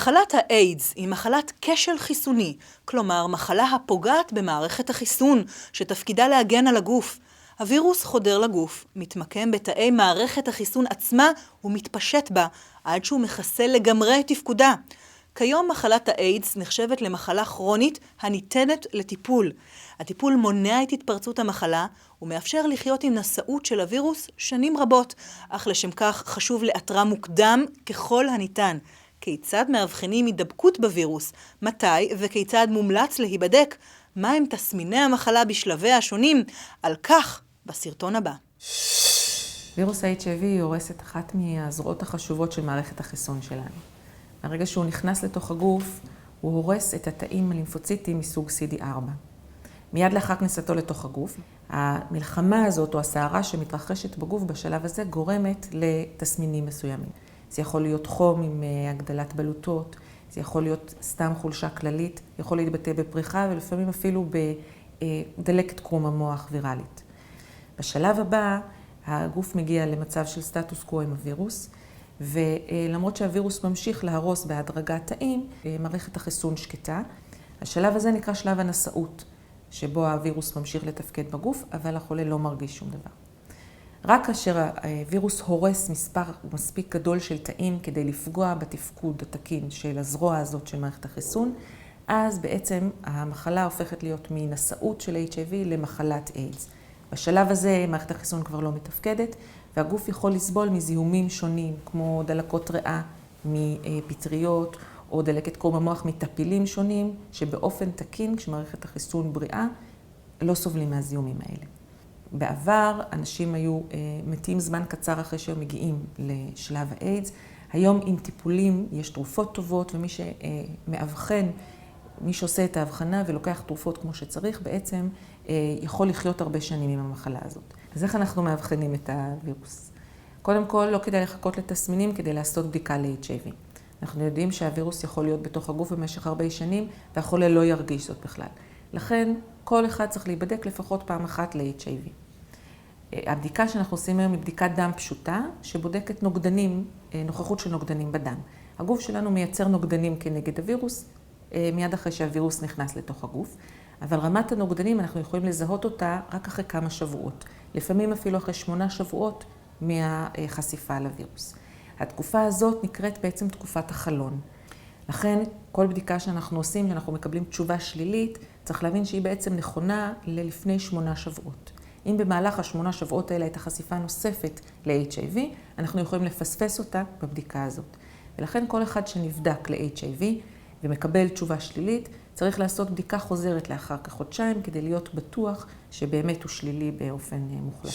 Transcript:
מחלת האיידס היא מחלת כשל חיסוני, כלומר מחלה הפוגעת במערכת החיסון, שתפקידה להגן על הגוף. הווירוס חודר לגוף, מתמקם בתאי מערכת החיסון עצמה ומתפשט בה, עד שהוא מחסל לגמרי את תפקודה. כיום מחלת האיידס נחשבת למחלה כרונית הניתנת לטיפול. הטיפול מונע את התפרצות המחלה ומאפשר לחיות עם נשאות של הווירוס שנים רבות, אך לשם כך חשוב לאתרה מוקדם ככל הניתן. כיצד מאבחנים הידבקות בווירוס? מתי וכיצד מומלץ להיבדק? מהם תסמיני המחלה בשלביה השונים? על כך בסרטון הבא. וירוס ה-HIV הורס את אחת מהזרועות החשובות של מערכת החיסון שלנו. ברגע שהוא נכנס לתוך הגוף, הוא הורס את התאים הלימפוציטיים מסוג CD4. מיד לאחר כניסתו לתוך הגוף, המלחמה הזאת או הסערה שמתרחשת בגוף בשלב הזה גורמת לתסמינים מסוימים. זה יכול להיות חום עם הגדלת בלוטות, זה יכול להיות סתם חולשה כללית, יכול להתבטא בפריחה ולפעמים אפילו בדלקת קרום המוח ויראלית. בשלב הבא, הגוף מגיע למצב של סטטוס קוו עם הווירוס, ולמרות שהווירוס ממשיך להרוס בהדרגה תאים, מערכת החיסון שקטה. השלב הזה נקרא שלב הנשאות, שבו הווירוס ממשיך לתפקד בגוף, אבל החולה לא מרגיש שום דבר. רק כאשר הווירוס הורס מספר מספיק גדול של תאים כדי לפגוע בתפקוד התקין של הזרוע הזאת של מערכת החיסון, אז בעצם המחלה הופכת להיות מנשאות של HIV למחלת איידס. בשלב הזה מערכת החיסון כבר לא מתפקדת, והגוף יכול לסבול מזיהומים שונים, כמו דלקות ריאה מפטריות, או דלקת קרום המוח מטפילים שונים, שבאופן תקין, כשמערכת החיסון בריאה, לא סובלים מהזיהומים האלה. בעבר אנשים היו מתים זמן קצר אחרי שהם מגיעים לשלב האיידס. היום עם טיפולים יש תרופות טובות, ומי שמאבחן, מי שעושה את ההבחנה ולוקח תרופות כמו שצריך, בעצם יכול לחיות הרבה שנים עם המחלה הזאת. אז איך אנחנו מאבחנים את הווירוס? קודם כל, לא כדאי לחכות לתסמינים כדי לעשות בדיקה ל-HIV. אנחנו יודעים שהווירוס יכול להיות בתוך הגוף במשך הרבה שנים, והחולה לא ירגיש זאת בכלל. לכן, כל אחד צריך להיבדק לפחות פעם אחת ל-HIV. הבדיקה שאנחנו עושים היום היא בדיקת דם פשוטה, שבודקת נוגדנים, נוכחות של נוגדנים בדם. הגוף שלנו מייצר נוגדנים כנגד הווירוס, מיד אחרי שהווירוס נכנס לתוך הגוף. אבל רמת הנוגדנים אנחנו יכולים לזהות אותה רק אחרי כמה שבועות. לפעמים אפילו אחרי 8 שבועות מהחשיפה לווירוס. התקופה הזאת נקראת בעצם תקופת החלון. לכן כל בדיקה שאנחנו עושים, שאנחנו מקבלים תשובה שלילית, צריך להבין שהיא בעצם נכונה ללפני 8 שבועות. אם במהלך ה8 שבועות האלה הייתה חשיפה נוספת ל-HIV, אנחנו יכולים לפספס אותה בבדיקה הזאת. ולכן כל אחד שנבדק ל-HIV ומקבל תשובה שלילית, צריך לעשות בדיקה חוזרת לאחר כחודשיים כדי להיות בטוח שבאמת הוא שלילי באופן מוחלט.